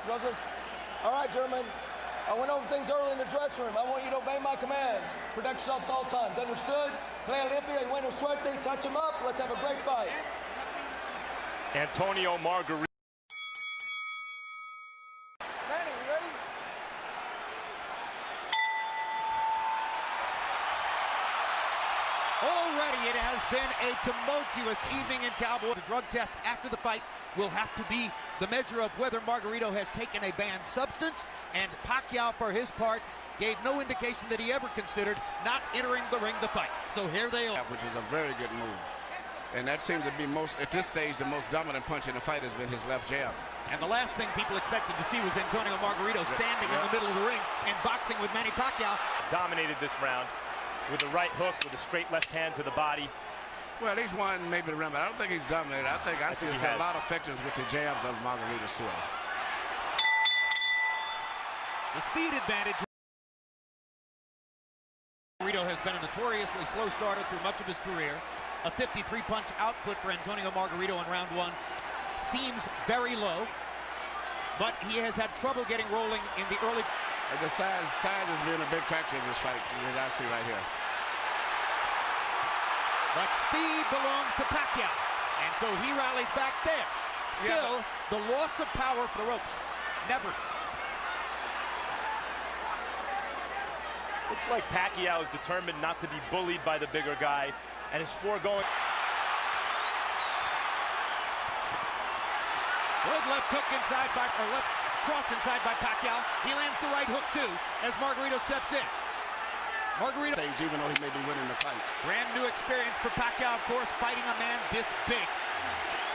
All right, German. I went over things early in the dressing room. I want you to obey my commands. Protect yourselves at all times. Understood? Play limpia. You went to suerte. Touch him up. Let's have a great fight. Antonio Margarito. Manny, you ready? Already it has been a tumultuous evening in Cowboy. The drug test after the fight will have to be the measure of whether Margarito has taken a banned substance, and Pacquiao, for his part, gave no indication that he ever considered not entering the ring to fight. So here they are. Which is a very good move. And that seems to be at this stage, the most dominant punch in the fight has been his left jab. And the last thing people expected to see was Antonio Margarito standing in the middle of the ring and boxing with Manny Pacquiao. Dominated this round with a right hook with a straight left hand to the body. Well, he's won maybe the round, but I don't think he's dominated. I think I see a lot of effectiveness with the jabs of Margarito still. The speed advantage. Margarito has been a notoriously slow starter through much of his career. A 53 punch output for Antonio Margarito in round one seems very low, but he has had trouble getting rolling in the early. The size has been a big factor in this fight, as I see right here. But speed belongs to Pacquiao, and so he rallies back there. Still, the loss of power for the ropes. Never. Looks like Pacquiao is determined not to be bullied by the bigger guy and is foregoing. Good left hook inside by, or left cross inside by Pacquiao. He lands the right hook too as Margarito steps in. Margarito, even though he may be winning the fight. Brand new experience for Pacquiao, of course, fighting a man this big.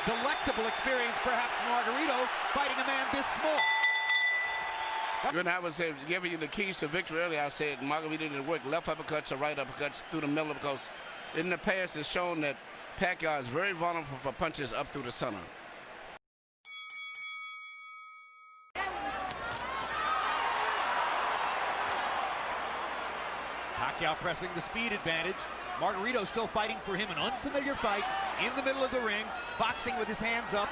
Delectable experience perhaps for Margarito, fighting a man this small. When I was giving you the keys to victory earlier, I said Margarito didn't work left uppercuts or right uppercuts through the middle, because in the past it's shown that Pacquiao is very vulnerable for punches up through the center. Pacquiao pressing the speed advantage. Margarito still fighting for him, an unfamiliar fight in the middle of the ring, boxing with his hands up.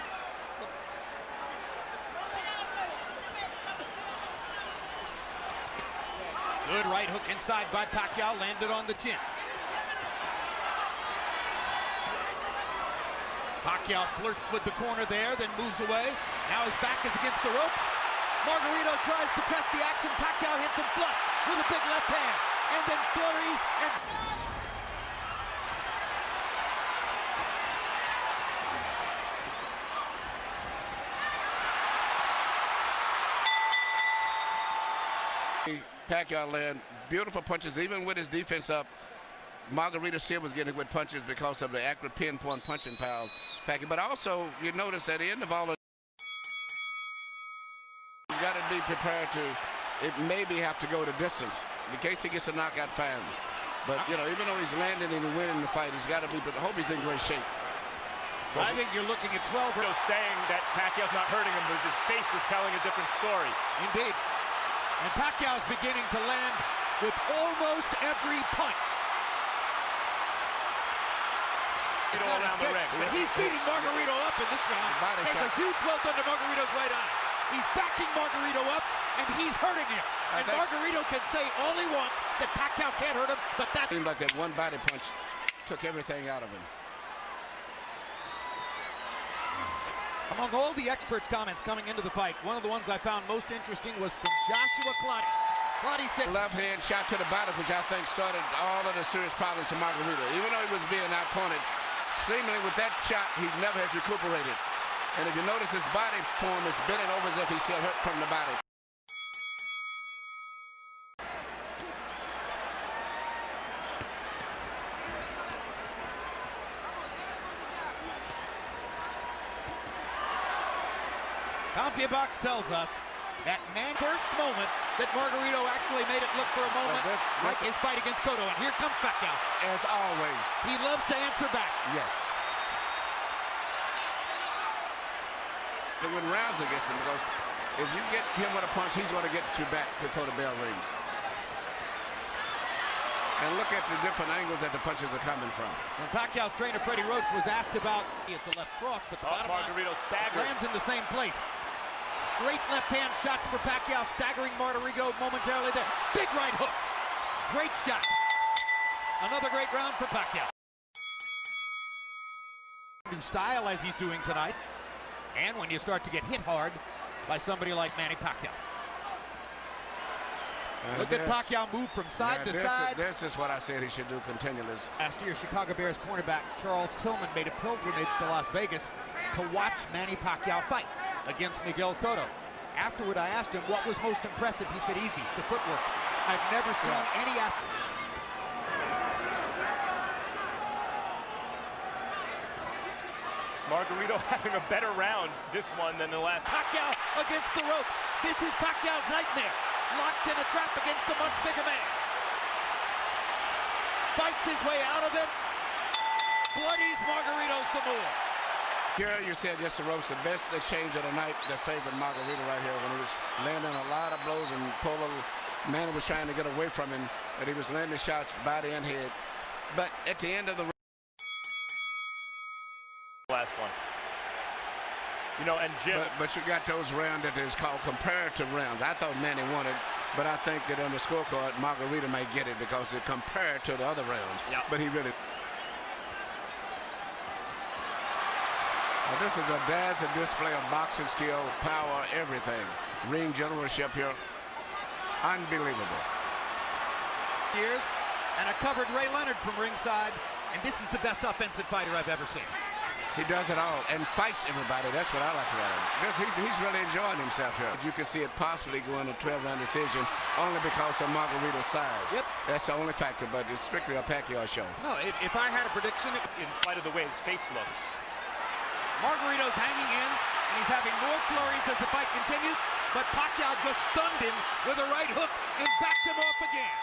Good right hook inside by Pacquiao, landed on the chin. Pacquiao flirts with the corner there, then moves away. Now his back is against the ropes. Margarito tries to press the action. Pacquiao hits him flush with a big left hand, and then flurries and... Pacquiao land beautiful punches, even with his defense up. Margarito still was getting good punches because of the accurate pinpoint punching power of Pacquiao. But also, you notice at the end of all of you've got to be prepared to, it maybe have to go the distance in case he gets a knockout fine. But, you know, even though he's landing and winning the fight, he's got to be, but I hope he's in great shape. I think you're looking at 12. Saying that Pacquiao's not hurting him, but his face is telling a different story. Indeed. And Pacquiao's beginning to land with almost every punch. All around the ring. But he's beating Margarito up in this round. There's a huge welt under Margarito's right eye. He's backing Margarito up, and he's hurting him. And Margarito can say all he wants that Pacquiao can't hurt him, but that seemed like that one body punch took everything out of him. Among all the experts' comments coming into the fight, one of the ones I found most interesting was from Joshua Clottey. Clottey said, left hand shot to the body, which I think started all of the serious problems for Margarito. Even though he was being outpointed, seemingly with that shot, he never has recuperated. And if you notice, his body form is bending over as if he's still hurt from the body. CompuBox tells us that first moment that Margarito actually made it look for a moment like his fight against Cotto. And here comes Pacquiao. As always. He loves to answer back. Yes. They win rounds against him, because if you get him with a punch, he's going to get you back before the bell rings. And look at the different angles that the punches are coming from. When Pacquiao's trainer Freddie Roach was asked about it's a left cross, but the bottom Margarito staggered. lands in the same place. Straight left-hand shots for Pacquiao, staggering Margarito momentarily there. Big right hook. Great shot. Another great round for Pacquiao. In style as he's doing tonight. And when you start to get hit hard by somebody like Manny Pacquiao. Look at Pacquiao move from side to side. This is what I said he should do continually. Last year, Chicago Bears cornerback Charles Tillman made a pilgrimage to Las Vegas to watch Manny Pacquiao fight against Miguel Cotto. Afterward, I asked him what was most impressive. He said, easy, the footwork. I've never seen any athlete. Margarito having a better round this one than the last. Pacquiao against the ropes. This is Pacquiao's nightmare. Locked in a trap against a much bigger man. Fights his way out of it. Bloodies Margarito some more. Here you said just the ropes, the best exchange of the night that favored Margarito right here when he was landing a lot of blows and Manny was trying to get away from him, but he was landing shots body and head. But at the end of the last one. You know, and Jim. But you got those rounds that is called comparative rounds. I thought Manny won it, but I think that on the scorecard, Margarito may get it because it compared to the other rounds. Yeah. But he really. Well, this is a dazzling display of boxing skill, power, everything. Ring generalship here. Unbelievable. Years, and I covered Ray Leonard from ringside, and this is the best offensive fighter I've ever seen. He does it all and fights everybody. That's what I like about him. He's really enjoying himself here. You can see it possibly going to 12-round decision only because of Margarito's size. Yep. That's the only factor, but it's strictly a Pacquiao show. No, if I had a prediction... In spite of the way his face looks. Margarito's hanging in, and he's having more flurries as the fight continues, but Pacquiao just stunned him with a right hook and backed him off again.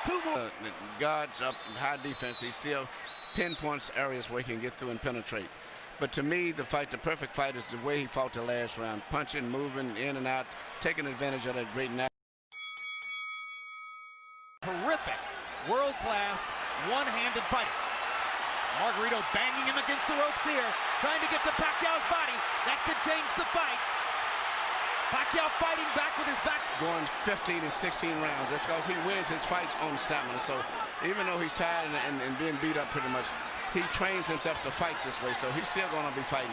Two more. Guards up, high defense. He still pinpoints areas where he can get through and penetrate. But to me, the perfect fight is the way he fought the last round. Punching, moving in and out, taking advantage of that great knack. Terrific, world-class, one-handed fighter. Margarito banging him against the ropes here, trying to get to Pacquiao's body. That could change the fight. Pacquiao fighting back with his back. Going 15 to 16 rounds. That's because he wins his fights on stamina. So even though he's tired and being beat up pretty much, he trains himself to fight this way. So he's still going to be fighting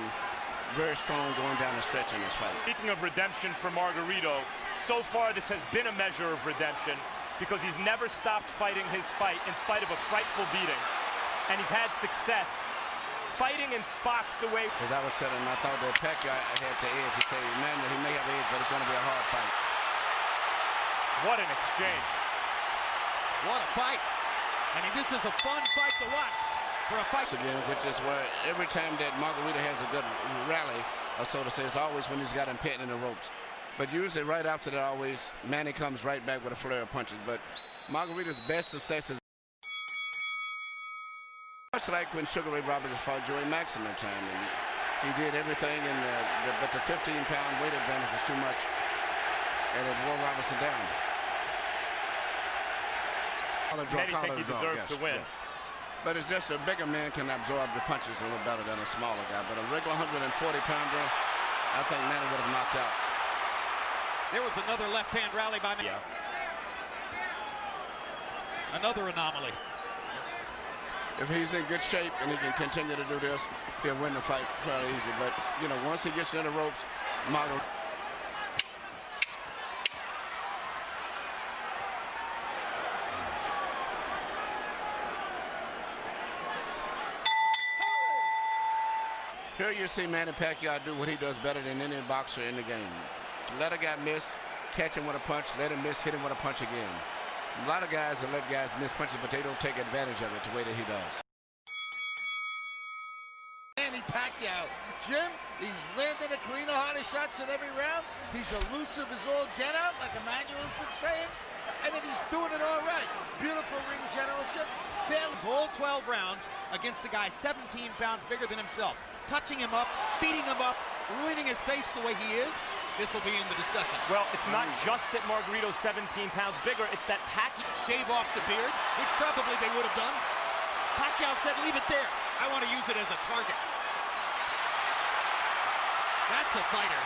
very strong going down the stretch in this fight. Speaking of redemption for Margarito, so far this has been a measure of redemption because he's never stopped fighting his fight in spite of a frightful beating. And he's had success fighting in spots the way. As I was telling him, I thought that Pacquiao had to edge. He said, man, he may have edge, but it's going to be a hard fight. What an exchange. What a fight. I mean, this is a fun fight to watch for a fight. Again, which is where every time that Margarito has a good rally, or so to say, it's always when he's got him pitting in the ropes. But usually right after that, always, Manny comes right back with a flurry of punches. But Margarito's best success is much like when Sugar Ray Robinson fought Joey Maxim that time. And he did everything, but the 15-pound weight advantage was too much, and it wore Robinson down. Many think he deserves to win. Yes. But it's just a bigger man can absorb the punches a little better than a smaller guy. But a regular 140-pounder, I think Manny would have knocked out. There was another left-hand rally by Manny. Yeah. Another anomaly. If he's in good shape and he can continue to do this, he'll win the fight fairly easy. But, you know, once he gets in the ropes, Margarito. Here you see Manny Pacquiao do what he does better than any boxer in the game. Let a guy miss, catch him with a punch, let him miss, hit him with a punch again. A lot of guys that let guys miss punches, but they don't take advantage of it the way that he does. Manny Pacquiao. Jim, he's landing a cleaner, harder shots in every round. He's elusive as all get out, like Emmanuel's been saying. I mean, he's doing it all right. Beautiful ring generalship. Failed all 12 rounds against a guy 17 pounds bigger than himself. Touching him up, beating him up, ruining his face the way he is. This will be in the discussion. Well, it's not just that Margarito's 17 pounds bigger, it's that Pacquiao shave off the beard, which probably they would have done. Pacquiao said, leave it there. I want to use it as a target. That's a fighter.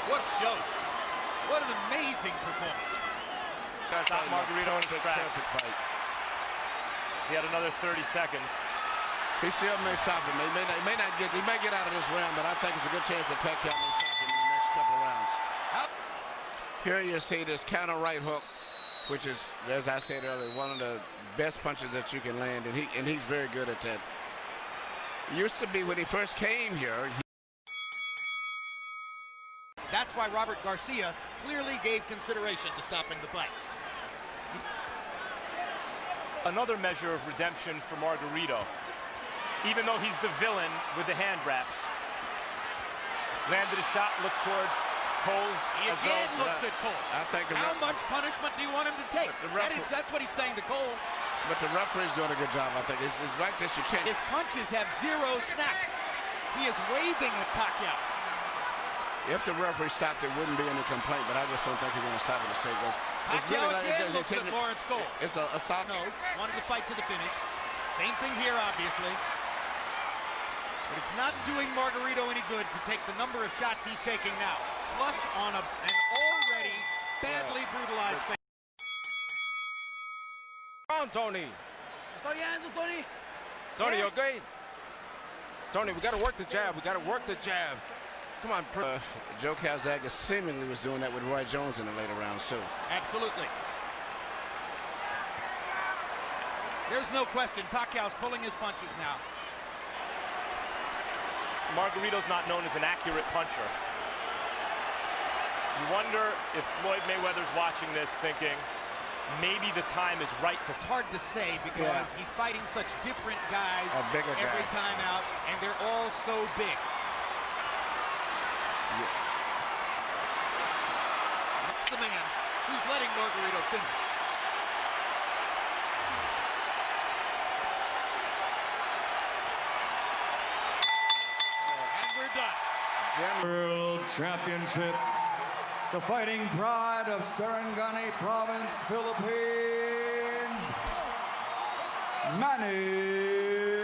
What a show. What an amazing performance. Stop Margarito in his tracks. Perfect fight. He had another 30 seconds. He still may stop him. He may get out of this round, but I think it's a good chance that Pacquiao may stop him in the next couple of rounds. Here you see this counter right hook, which is, as I said earlier, one of the best punches that you can land, and he's very good at that. Used to be when he first came here. That's why Robert Garcia clearly gave consideration to stopping the fight. Another measure of redemption for Margarito. Even though he's the villain with the hand wraps. Landed a shot, looked toward Cole's. He again looks at Cole. I think how much punishment do you want him to take? That's what he's saying to Cole. But the referee's doing a good job, I think. It's like this, you can't. His punches have zero snap. He is waving at Pacquiao. If the referee stopped, there wouldn't be any complaint, but I just don't think he's going to stop it. Pacquiao again looks at Lawrence Cole. It's a soft. No, wanted to fight to the finish. Same thing here, obviously. But it's not doing Margarito any good to take the number of shots he's taking now. Flush on an already badly brutalized face. Come on, Tony. Tony. Tony, okay? Tony, we got to work the jab. We got to work the jab. Come on. Joe Calzaghe seemingly was doing that with Roy Jones in the later rounds, too. Absolutely. There's no question. Pacquiao's pulling his punches now. Margarito's not known as an accurate puncher. You wonder if Floyd Mayweather's watching this thinking, maybe the time is right to... It's hard to say because he's fighting such different guys every time out, and they're all so big. That's the man who's letting Margarito finish. And we're done. World Championship. The fighting pride of Sarangani Province, Philippines, Manny.